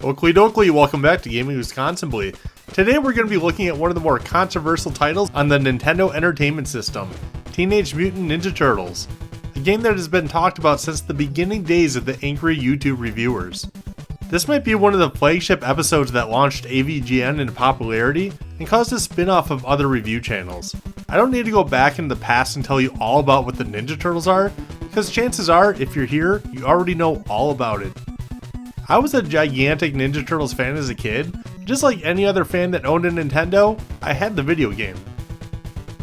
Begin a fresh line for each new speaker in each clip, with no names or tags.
Oakley dokley, welcome back to Gaming Wisconsin. Today we're going to be looking at one of the more controversial titles on the Nintendo Entertainment System, Teenage Mutant Ninja Turtles, a game that has been talked about since the beginning days of the angry YouTube reviewers. This might be one of the flagship episodes that launched AVGN into popularity and caused a spin-off of other review channels. I don't need to go back into the past and tell you all about what the Ninja Turtles are, because chances are, if you're here, you already know all about it. I was a gigantic Ninja Turtles fan as a kid. Just like any other fan that owned a Nintendo, I had the video game.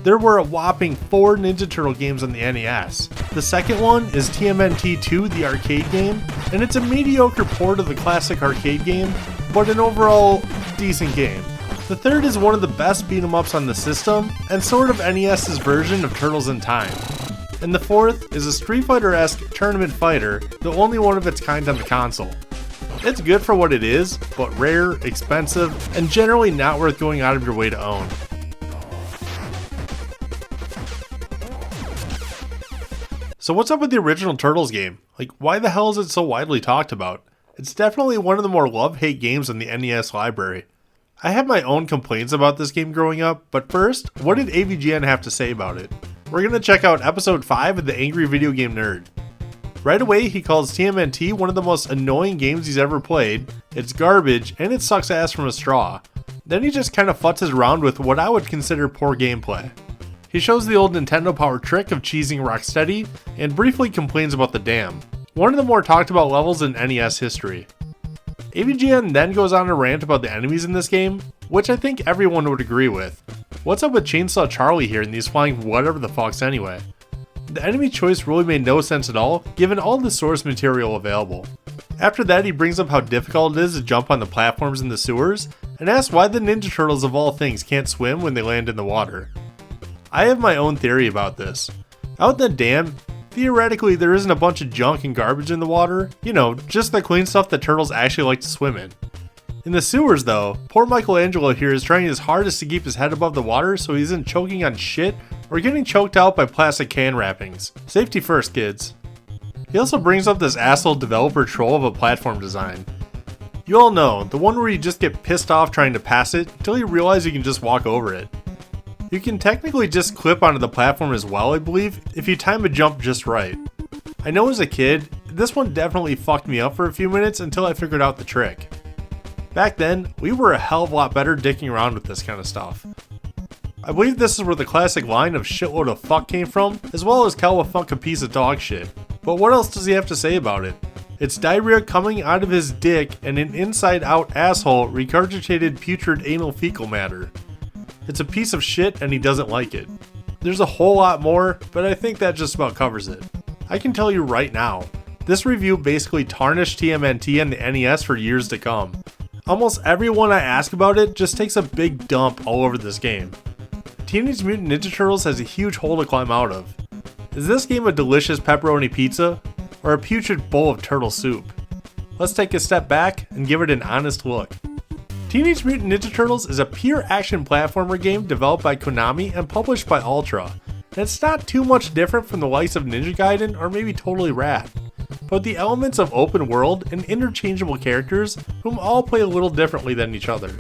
There were a whopping 4 Ninja Turtle games on the NES. The second one is TMNT 2, the arcade game, and it's a mediocre port of the classic arcade game, but an overall decent game. The third is one of the best beat-em-ups on the system, and sort of NES's version of Turtles in Time. And the fourth is a Street Fighter-esque tournament fighter, the only one of its kind on the console. It's good for what it is, but rare, expensive, and generally not worth going out of your way to own. So what's up with the original Turtles game? Like, why the hell is it so widely talked about? It's definitely one of the more love-hate games in the NES library. I have my own complaints about this game growing up, but first, what did AVGN have to say about it? We're gonna check out episode 5 of the Angry Video Game Nerd. Right away, he calls TMNT one of the most annoying games he's ever played, it's garbage, and it sucks ass from a straw. Then he just kinda futzes around with what I would consider poor gameplay. He shows the old Nintendo Power trick of cheesing Rocksteady, and briefly complains about the dam, one of the more talked about levels in NES history. AVGN then goes on to rant about the enemies in this game, which I think everyone would agree with. What's up with Chainsaw Charlie here and these flying whatever the fucks anyway? The enemy choice really made no sense at all, given all the source material available. After that, he brings up how difficult it is to jump on the platforms in the sewers, and asks why the Ninja Turtles of all things can't swim when they land in the water. I have my own theory about this. Out in the dam, theoretically there isn't a bunch of junk and garbage in the water, you know, just the clean stuff that turtles actually like to swim in. In the sewers though, poor Michelangelo here is trying his hardest to keep his head above the water so he isn't choking on shit or getting choked out by plastic can wrappings. Safety first, kids. He also brings up this asshole developer troll of a platform design. You all know, the one where you just get pissed off trying to pass it until you realize you can just walk over it. You can technically just clip onto the platform as well, I believe, if you time a jump just right. I know as a kid, this one definitely fucked me up for a few minutes until I figured out the trick. Back then, we were a hell of a lot better dicking around with this kind of stuff. I believe this is where the classic line of shitload of fuck came from, as well as Cowabunga a piece of dog shit. But what else does he have to say about it? It's diarrhea coming out of his dick and an inside-out asshole regurgitated putrid anal fecal matter. It's a piece of shit and he doesn't like it. There's a whole lot more, but I think that just about covers it. I can tell you right now, this review basically tarnished TMNT and the NES for years to come. Almost everyone I ask about it just takes a big dump all over this game. Teenage Mutant Ninja Turtles has a huge hole to climb out of. Is this game a delicious pepperoni pizza, or a putrid bowl of turtle soup? Let's take a step back and give it an honest look. Teenage Mutant Ninja Turtles is a pure action platformer game developed by Konami and published by Ultra, and it's not too much different from the likes of Ninja Gaiden or maybe Totally Rad, but the elements of open world and interchangeable characters whom all play a little differently than each other.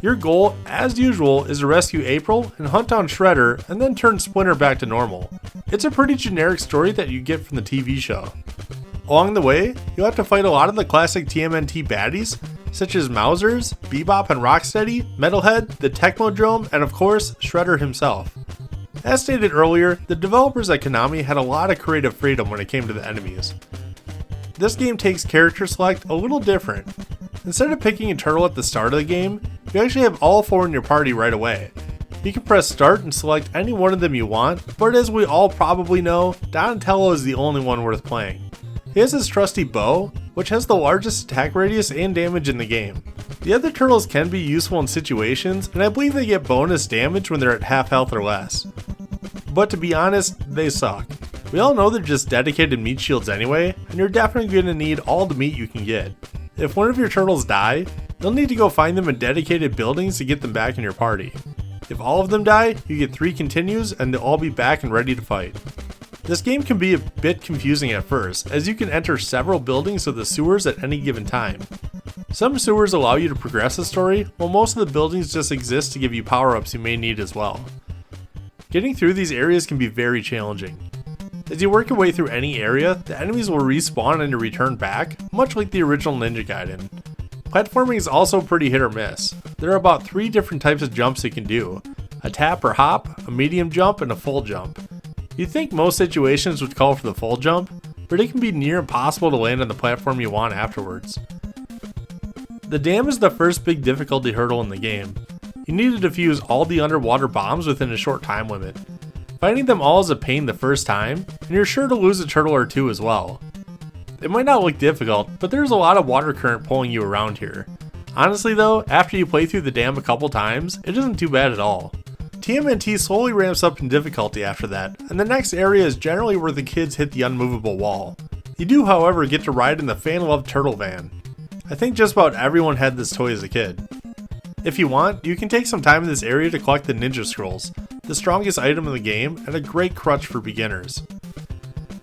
Your goal, as usual, is to rescue April and hunt down Shredder and then turn Splinter back to normal. It's a pretty generic story that you get from the TV show. Along the way, you'll have to fight a lot of the classic TMNT baddies, such as Mousers, Bebop and Rocksteady, Metalhead, the Tecmo Drone, and of course, Shredder himself. As stated earlier, the developers at Konami had a lot of creative freedom when it came to the enemies. This game takes character select a little different. Instead of picking a turtle at the start of the game, you actually have all 4 in your party right away. You can press start and select any one of them you want, but as we all probably know, Donatello is the only one worth playing. He has his trusty bow, which has the largest attack radius and damage in the game. The other turtles can be useful in situations, and I believe they get bonus damage when they're at half health or less. But to be honest, they suck. We all know they're just dedicated meat shields anyway, and you're definitely going to need all the meat you can get. If one of your turtles die, you'll need to go find them in dedicated buildings to get them back in your party. If all of them die, you get 3 continues and they'll all be back and ready to fight. This game can be a bit confusing at first, as you can enter several buildings of the sewers at any given time. Some sewers allow you to progress the story, while most of the buildings just exist to give you power-ups you may need as well. Getting through these areas can be very challenging. As you work your way through any area, the enemies will respawn and return back, much like the original Ninja Gaiden. Platforming is also pretty hit or miss. There are about 3 different types of jumps you can do: a tap or hop, a medium jump, and a full jump. You'd think most situations would call for the full jump, but it can be near impossible to land on the platform you want afterwards. The dam is the first big difficulty hurdle in the game. You need to defuse all the underwater bombs within a short time limit. Finding them all is a pain the first time, and you're sure to lose a turtle or two as well. It might not look difficult, but there's a lot of water current pulling you around here. Honestly though, after you play through the dam a couple times, it isn't too bad at all. TMNT slowly ramps up in difficulty after that, and the next area is generally where the kids hit the unmovable wall. You do however get to ride in the fan-loved turtle van. I think just about everyone had this toy as a kid. If you want, you can take some time in this area to collect the Ninja Scrolls, the strongest item in the game and a great crutch for beginners.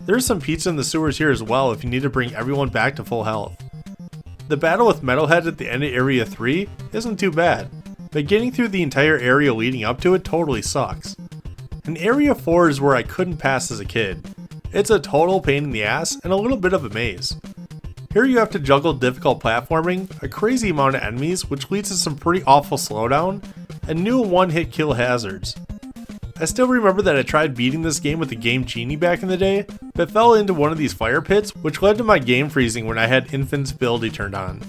There's some pizza in the sewers here as well if you need to bring everyone back to full health. The battle with Metalhead at the end of Area 3 isn't too bad, but getting through the entire area leading up to it totally sucks. And Area 4 is where I couldn't pass as a kid. It's a total pain in the ass and a little bit of a maze. Here you have to juggle difficult platforming, a crazy amount of enemies which leads to some pretty awful slowdown, and new one-hit kill hazards. I still remember that I tried beating this game with the Game Genie back in the day, but fell into one of these fire pits, which led to my game freezing when I had invincibility turned on.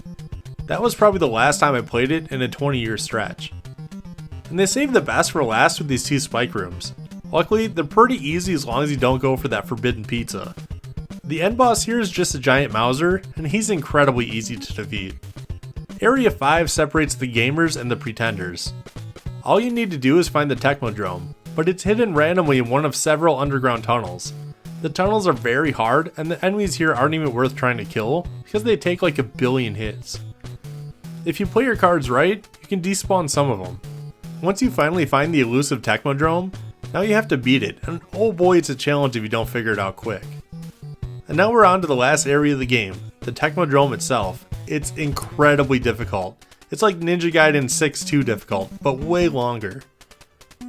That was probably the last time I played it in a 20-year stretch. And they saved the best for last with these 2 spike rooms. Luckily, they're pretty easy as long as you don't go for that forbidden pizza. The end boss here is just a giant Mauser, and he's incredibly easy to defeat. Area 5 separates the gamers and the pretenders. All you need to do is find the Tecmo Drone, but it's hidden randomly in one of several underground tunnels. The tunnels are very hard, and the enemies here aren't even worth trying to kill, because they take like 1 billion hits. If you play your cards right, you can despawn some of them. Once you finally find the elusive Tecmo Drone, now you have to beat it, and oh boy it's a challenge if you don't figure it out quick. And now we're on to the last area of the game, the Tecmo Drone itself. It's incredibly difficult. It's like Ninja Gaiden 6-2 difficult, but way longer.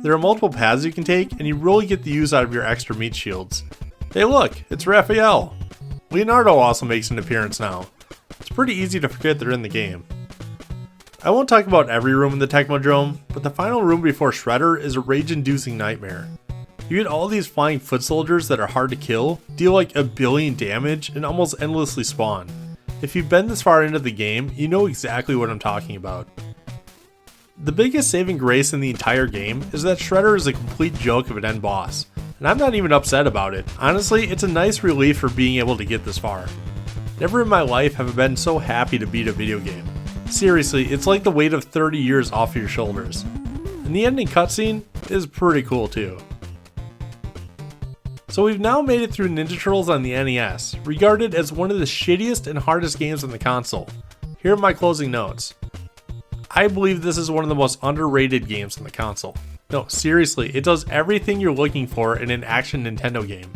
There are multiple paths you can take, and you really get the use out of your extra meat shields. Hey look, it's Raphael! Leonardo also makes an appearance now. It's pretty easy to forget they're in the game. I won't talk about every room in the Tecmo Drone, but the final room before Shredder is a rage-inducing nightmare. You get all these flying foot soldiers that are hard to kill, deal like 1 billion damage, and almost endlessly spawn. If you've been this far into the game, you know exactly what I'm talking about. The biggest saving grace in the entire game is that Shredder is a complete joke of an end boss, and I'm not even upset about it. Honestly, it's a nice relief for being able to get this far. Never in my life have I been so happy to beat a video game. Seriously, it's like the weight of 30 years off your shoulders. And the ending cutscene is pretty cool too. So we've now made it through Ninja Turtles on the NES, regarded as one of the shittiest and hardest games on the console. Here are my closing notes. I believe this is one of the most underrated games on the console. No, seriously, it does everything you're looking for in an action Nintendo game.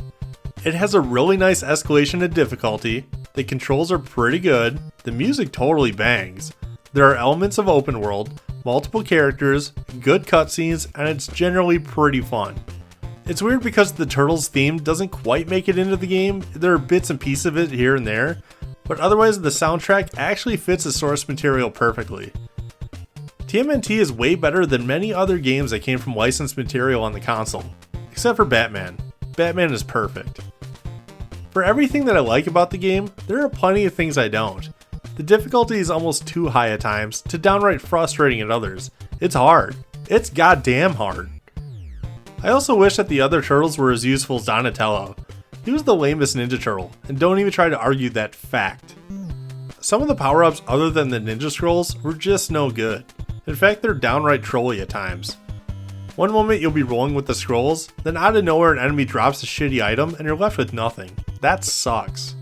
It has a really nice escalation of difficulty, the controls are pretty good, the music totally bangs, there are elements of open world, multiple characters, good cutscenes, and it's generally pretty fun. It's weird because the Turtles theme doesn't quite make it into the game, there are bits and pieces of it here and there, but otherwise the soundtrack actually fits the source material perfectly. TMNT is way better than many other games that came from licensed material on the console, except for Batman. Batman is perfect. For everything that I like about the game, there are plenty of things I don't. The difficulty is almost too high at times, to downright frustrating at others. It's hard. It's goddamn hard. I also wish that the other turtles were as useful as Donatello. He was the lamest Ninja Turtle, and don't even try to argue that fact. Some of the power-ups other than the Ninja Scrolls were just no good. In fact, they're downright trolly at times. One moment you'll be rolling with the scrolls, then out of nowhere an enemy drops a shitty item and you're left with nothing. That sucks.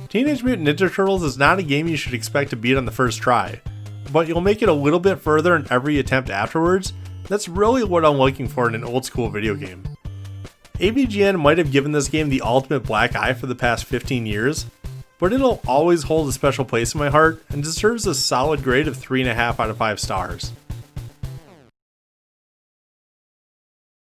Teenage Mutant Ninja Turtles is not a game you should expect to beat on the first try, but you'll make it a little bit further in every attempt afterwards. That's really what I'm looking for in an old school video game. AVGN might have given this game the ultimate black eye for the past 15 years, but it'll always hold a special place in my heart and deserves a solid grade of 3.5 out of 5 stars.